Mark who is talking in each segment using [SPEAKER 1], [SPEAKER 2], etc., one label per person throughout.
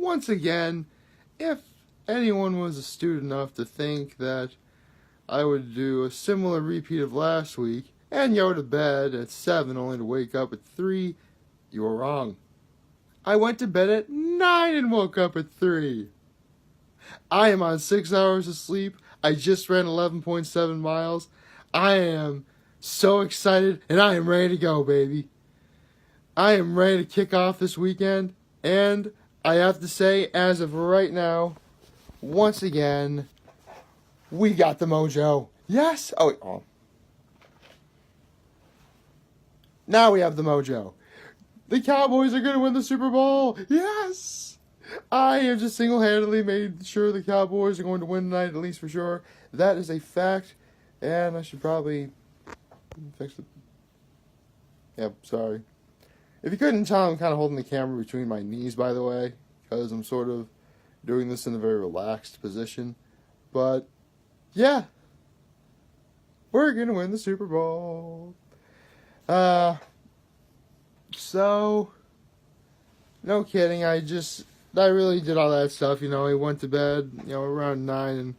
[SPEAKER 1] once again, if anyone was astute enough to think that I would do a similar repeat of last week and go to bed at 7 only to wake up at 3, you were wrong. I went to bed at 9 and woke up at 3. I am on 6 hours of sleep. I just ran 11.7 miles. I am so excited and I am ready to go, baby. I am ready to kick off this weekend, and I have to say, as of right now, once again, we got the Mojo. Yes! Oh. Now we have the Mojo. The Cowboys are going to win the Super Bowl. Yes! I have just single-handedly made sure the Cowboys are going to win tonight, at least for sure. That is a fact, and I should probably fix it. Yep, sorry. If you couldn't tell, I'm kind of holding the camera between my knees, by the way, because I'm sort of doing this in a very relaxed position. But, yeah, we're going to win the Super Bowl. So, no kidding, I really did all that stuff, I went to bed, around 9 and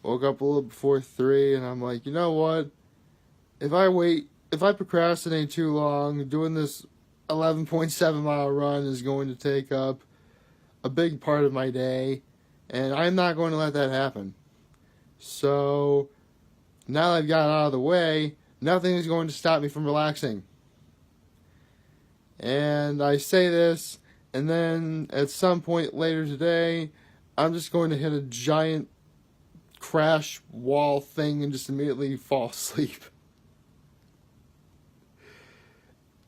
[SPEAKER 1] woke up a little before 3, and I'm like, you know what, if I procrastinate too long, doing this 11.7 mile run is going to take up a big part of my day, and I'm not going to let that happen. So, now that I've got out of the way, nothing is going to stop me from relaxing. And I say this, and then at some point later today, I'm just going to hit a giant crash wall thing and just immediately fall asleep.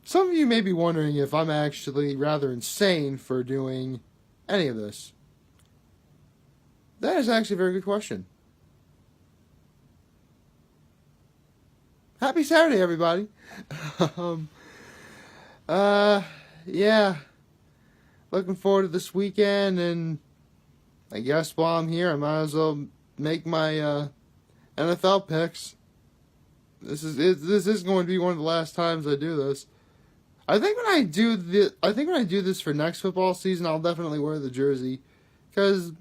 [SPEAKER 1] Some of you may be wondering if I'm actually rather insane for doing any of this. That is actually a very good question. Happy Saturday, everybody. Yeah. Looking forward to this weekend, and I guess while I'm here, I might as well make my NFL picks. This is going to be one of the last times I do this. I think when I do this for next football season, I'll definitely wear the jersey, because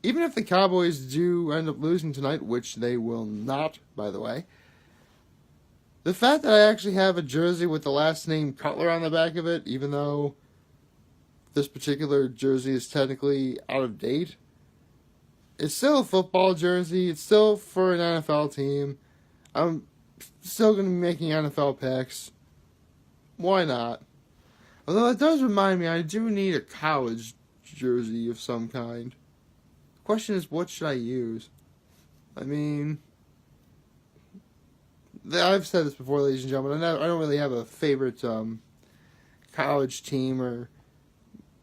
[SPEAKER 1] even if the Cowboys do end up losing tonight, which they will not, by the way, the fact that I actually have a jersey with the last name Cutler on the back of it, even though this particular jersey is technically out of date, it's still a football jersey. It's still for an NFL team. I'm still going to be making NFL picks. Why not? Although it does remind me, I do need a college jersey of some kind. The question is, what should I use? I mean, I've said this before, ladies and gentlemen. I don't really have a favorite college team or,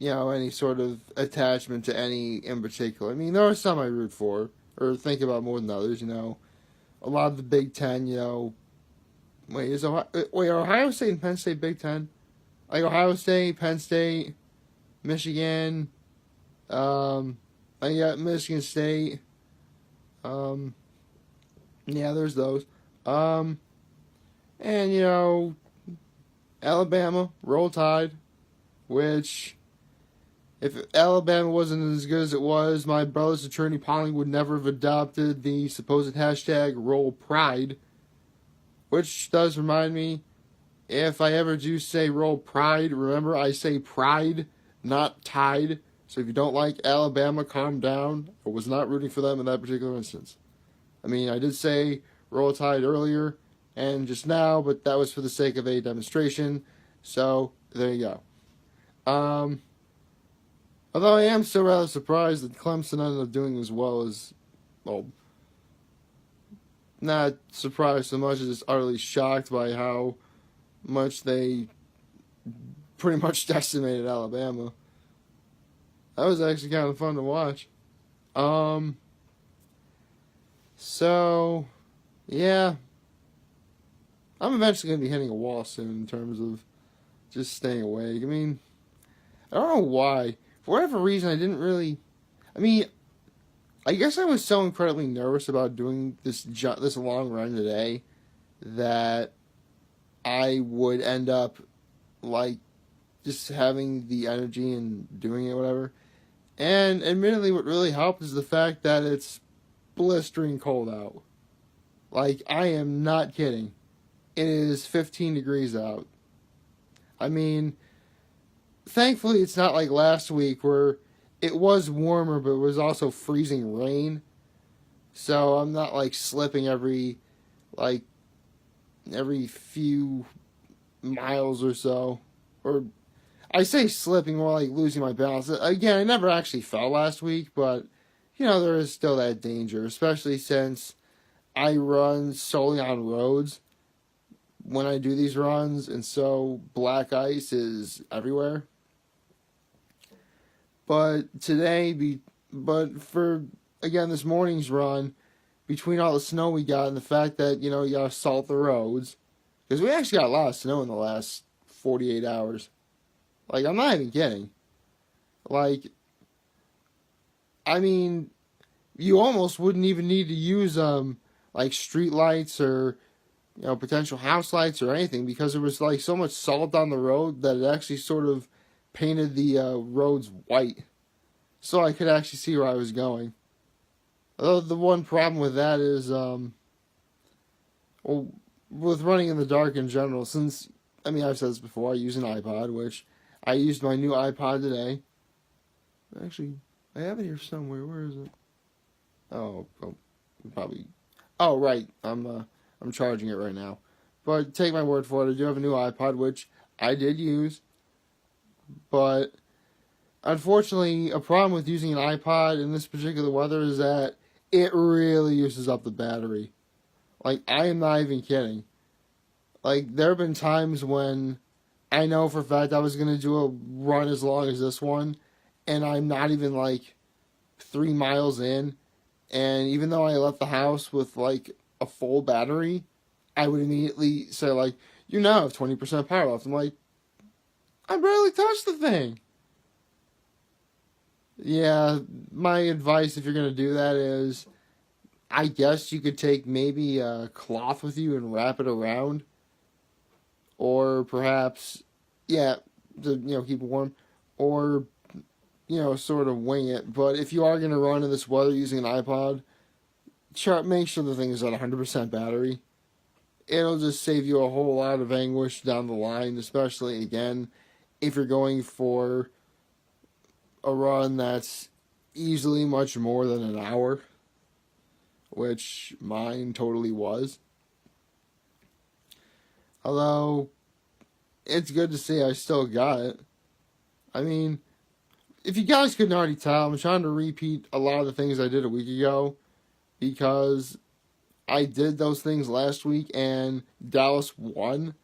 [SPEAKER 1] any sort of attachment to any in particular. I mean, there are some I root for or think about more than others. A lot of the Big Ten. Are Ohio State and Penn State Big Ten? Like Ohio State, Penn State, Michigan, I got Michigan State. Yeah, there's those. And Alabama, Roll Tide, which, if Alabama wasn't as good as it was, my brother's attorney Polling would never have adopted the supposed hashtag Roll Pride. Which does remind me, if I ever do say Roll Pride, remember I say Pride, not Tide. So if you don't like Alabama, calm down. I was not rooting for them in that particular instance. I mean, I did say Roll Tide earlier and just now, but that was for the sake of a demonstration. So there you go. Although I am still rather surprised that Clemson ended up doing as well as, not surprised so much as just utterly shocked by how much they pretty much decimated Alabama. That was actually kind of fun to watch. So, yeah. I'm eventually going to be hitting a wall soon in terms of just staying awake. I mean, I don't know why. For whatever reason, I didn't really... I guess I was so incredibly nervous about doing this long run today that I would end up, just having the energy and doing it, whatever. And admittedly, what really helped is the fact that it's blistering cold out. Like, I am not kidding. It is 15 degrees out. I mean, thankfully, it's not like last week where it was warmer, but it was also freezing rain. So I'm not like slipping like, every few miles or so. Or I say slipping, more like losing my balance. Again, I never actually fell last week, but there is still that danger, especially since I run solely on roads when I do these runs, and so black ice is everywhere. But but for, again, this morning's run, between all the snow we got and the fact that, you gotta salt the roads, because we actually got a lot of snow in the last 48 hours. Like, I'm not even kidding. Like, I mean, you almost wouldn't even need to use, like, street lights or, potential house lights or anything, because there was, like, so much salt on the road that it actually sort of painted the roads white. So I could actually see where I was going. Although the one problem with that is, well, with running in the dark in general, since, I've said this before, I use an iPod, which I used my new iPod today. Actually, I have it here somewhere. Where is it? Oh, probably. Oh, right. I'm charging it right now. But take my word for it, I do have a new iPod, which I did use. But unfortunately, a problem with using an iPod in this particular weather is that it really uses up the battery. Like, I am not even kidding. Like, there have been times when I know for a fact I was going to do a run as long as this one, and I'm not even, like, 3 miles in, and even though I left the house with, like, a full battery, I would immediately say, like, I have 20% power left. I'm like, I barely touched the thing. Yeah, my advice if you're going to do that is, I guess you could take maybe a cloth with you and wrap it around. Or perhaps, yeah, to, keep it warm. Or, sort of wing it. But if you are going to run in this weather using an iPod, make sure the thing is at 100% battery. It'll just save you a whole lot of anguish down the line, especially, again, if you're going for a run that's easily much more than an hour, which mine totally was. Although, it's good to see I still got it. I mean, if you guys couldn't already tell, I'm trying to repeat a lot of the things I did a week ago, because I did those things last week and Dallas won.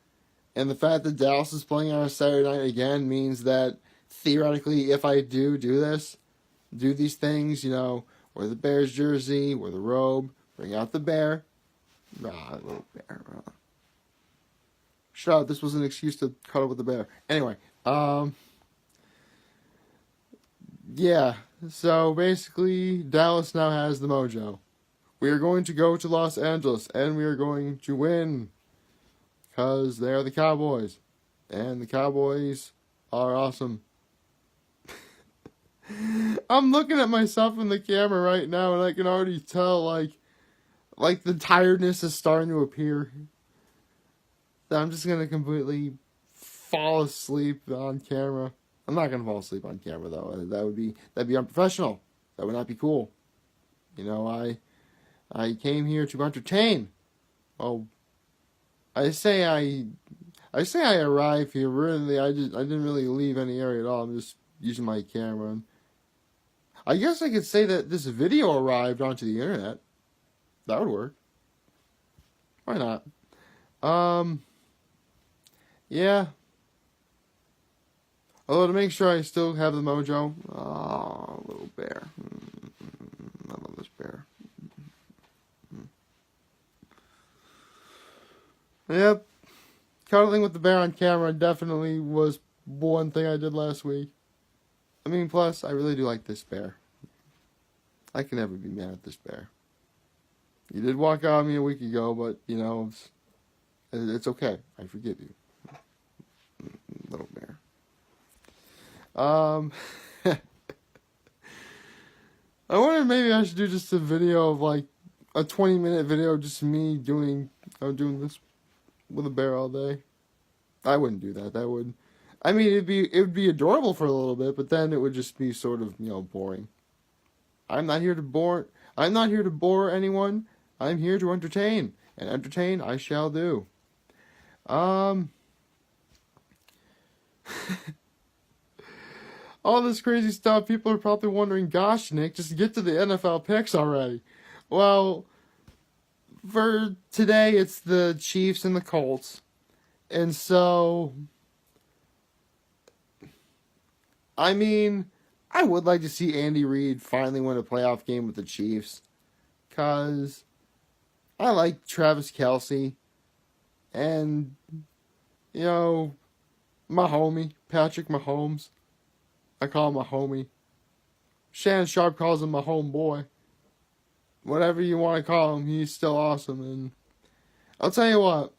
[SPEAKER 1] And the fact that Dallas is playing on a Saturday night again means that theoretically, if I do these things, wear the Bears jersey, wear the robe, bring out the bear. Little bear. Shut up, this was an excuse to cuddle with the bear. Anyway, yeah, so basically, Dallas now has the Mojo. We are going to go to Los Angeles, and we are going to win, because they are the Cowboys, and the Cowboys are awesome. I'm looking at myself in the camera right now, and I can already tell, like the tiredness is starting to appear. So I'm just going to completely fall asleep on camera. I'm not going to fall asleep on camera, though. That'd be unprofessional. That would not be cool. I came here to entertain. Oh, I say I arrived here. Really, I didn't really leave any area at all. I'm just using my camera. And I guess I could say that this video arrived onto the internet. That would work. Why not? Yeah. Although to make sure I still have the Mojo. Oh, little bear. I love this bear. Yep. Cuddling with the bear on camera definitely was one thing I did last week. Plus, I really do like this bear. I can never be mad at this bear. You did walk out on me a week ago, but, it's okay. I forgive you. Little bear. I wonder if maybe I should do just a video of like a 20-minute video, just me doing this with a bear all day. I wouldn't do that. That would, I mean, it would be adorable for a little bit, but then it would just be sort of boring. I'm not here to bore. I'm not here to bore anyone. I'm here to entertain, and entertain I shall do. All this crazy stuff. People are probably wondering, "Gosh, Nick, just get to the NFL picks already." Well, for today, it's the Chiefs and the Colts, and so, I mean, I would like to see Andy Reid finally win a playoff game with the Chiefs, cause I like Travis Kelce, and my homie Patrick Mahomes. I call him my homie. Shannon Sharp calls him my homeboy. Whatever you want to call him, he's still awesome. And I'll tell you what,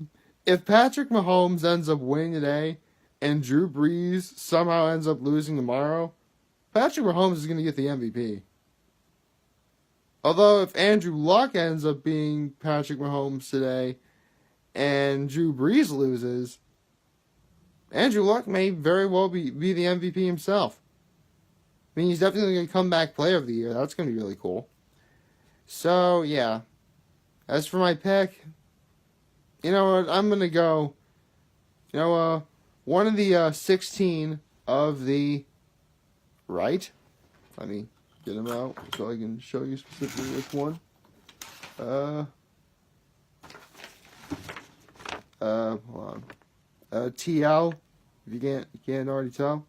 [SPEAKER 1] if Patrick Mahomes ends up winning today and Drew Brees somehow ends up losing tomorrow, Patrick Mahomes is going to get the MVP. Although if Andrew Luck ends up being Patrick Mahomes today and Drew Brees loses, Andrew Luck may very well be the MVP himself. I mean, he's definitely going to comeback player of the year. That's going to be really cool. So, yeah. As for my pick, you know what? I'm going to go, one of the 16 of the right. Let me get them out so I can show you specifically which one. Hold on. TL, if you can't already tell.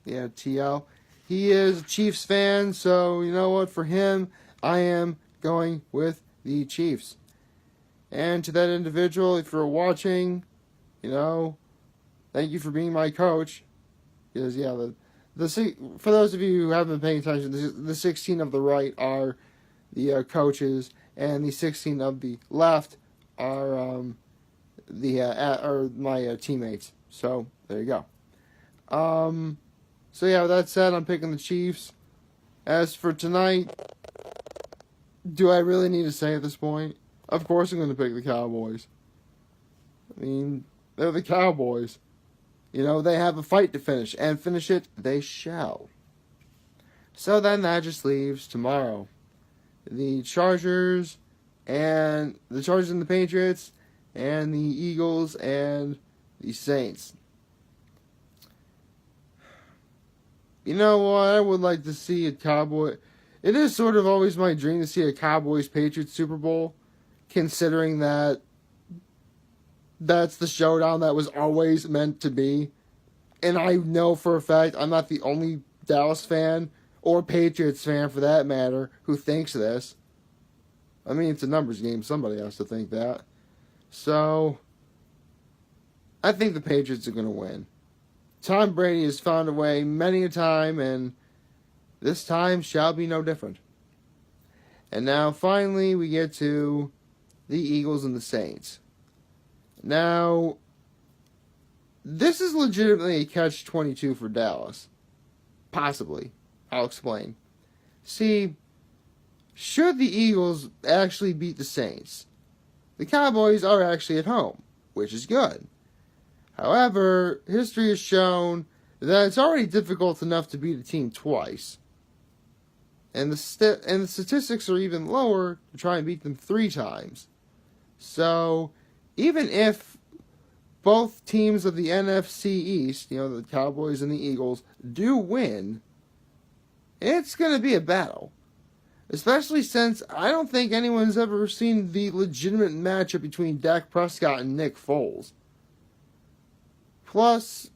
[SPEAKER 1] Yeah, TL. He is a Chiefs fan, so you know what? For him, I am going with the Chiefs. And to that individual, if you're watching, thank you for being my coach. Because yeah, for those of you who haven't been paying attention, the 16 of the right are the coaches, and the 16 of the left are my teammates. So there you go. So yeah, with that said, I'm picking the Chiefs. As for tonight, do I really need to say at this point? Of course I'm going to pick the Cowboys. I mean, they're the Cowboys. They have a fight to finish, and finish it they shall. So then that just leaves tomorrow. The Chargers and the Patriots, and the Eagles and the Saints. You know what? I would like to see a Cowboy. It is sort of always my dream to see a Cowboys-Patriots Super Bowl, considering that that's the showdown that was always meant to be. And I know for a fact I'm not the only Dallas fan, or Patriots fan for that matter, who thinks this. I mean, it's a numbers game. Somebody has to think that. So, I think the Patriots are going to win. Tom Brady has found a way many a time, and this time shall be no different. And now, finally, we get to the Eagles and the Saints. Now, this is legitimately a catch-22 for Dallas. Possibly. I'll explain. See, should the Eagles actually beat the Saints, the Cowboys are actually at home, which is good. However, history has shown that it's already difficult enough to beat a team twice. And the statistics are even lower to try and beat them 3 times. So, even if both teams of the NFC East, the Cowboys and the Eagles, do win, it's going to be a battle. Especially since I don't think anyone's ever seen the legitimate matchup between Dak Prescott and Nick Foles. Plus,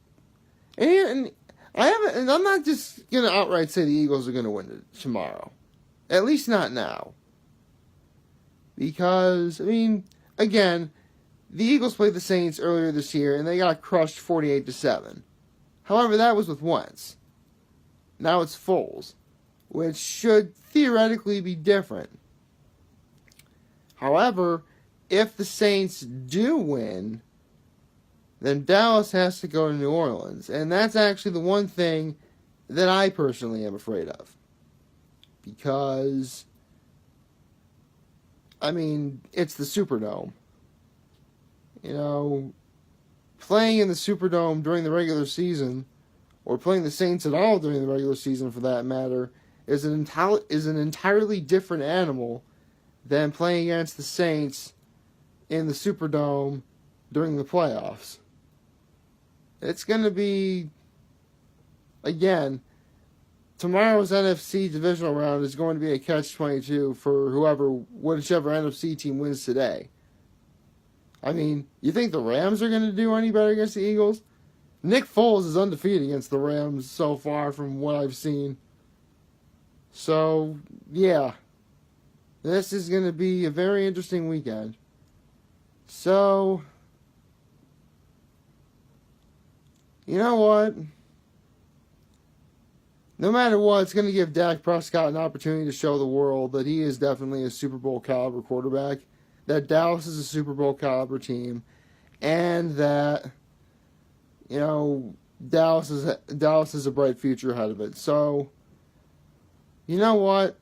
[SPEAKER 1] and I'm not just going to outright say the Eagles are going to win it tomorrow. At least not now. Because, again, the Eagles played the Saints earlier this year, and they got crushed 48-7. However, that was with Wentz. Now it's Foles, which should theoretically be different. However, if the Saints do win, then Dallas has to go to New Orleans. And that's actually the one thing that I personally am afraid of. because, I mean, it's the Superdome. You know, playing in the Superdome during the regular season, or playing the Saints at all during the regular season for that matter, is an entirely different animal than playing against the Saints in the Superdome during the playoffs. It's going to be, again, tomorrow's NFC divisional round is going to be a catch-22 for whichever NFC team wins today. I mean, you think the Rams are going to do any better against the Eagles? Nick Foles is undefeated against the Rams so far from what I've seen. So, yeah. This is going to be a very interesting weekend. So, you know what? No matter what, it's going to give Dak Prescott an opportunity to show the world that he is definitely a Super Bowl caliber quarterback, that Dallas is a Super Bowl caliber team, and that, you know, Dallas has a bright future ahead of it. So, you know what?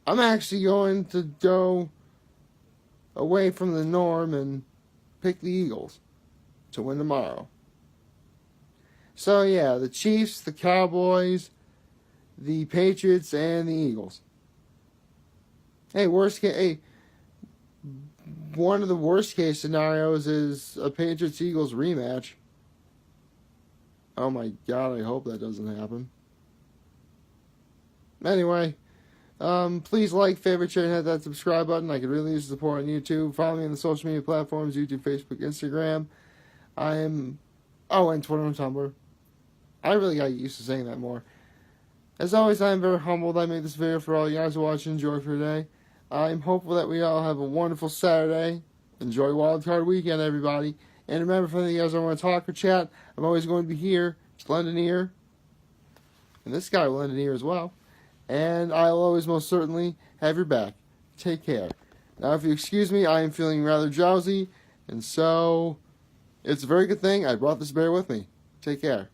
[SPEAKER 1] I'm actually going to go away from the norm and pick the Eagles to win tomorrow. So, yeah, the Chiefs, the Cowboys, the Patriots, and the Eagles. Hey, one of the worst case scenarios is a Patriots-Eagles rematch. Oh my God, I hope that doesn't happen. Anyway, please like, favorite, share, and hit that subscribe button. I could really use the support on YouTube. Follow me on the social media platforms, YouTube, Facebook, Instagram. And Twitter and Tumblr. I really got used to saying that more. As always, I am very humbled I made this video for all you guys to watch and enjoy for today. I'm hopeful that we all have a wonderful Saturday. Enjoy Wildcard Weekend, everybody. And remember, if any of you guys want to talk or chat, I'm always going to be here. Just lend an ear. And this guy will lend an ear as well. And I'll always most certainly have your back. Take care. Now, if you excuse me, I am feeling rather drowsy. And so, it's a very good thing I brought this bear with me. Take care.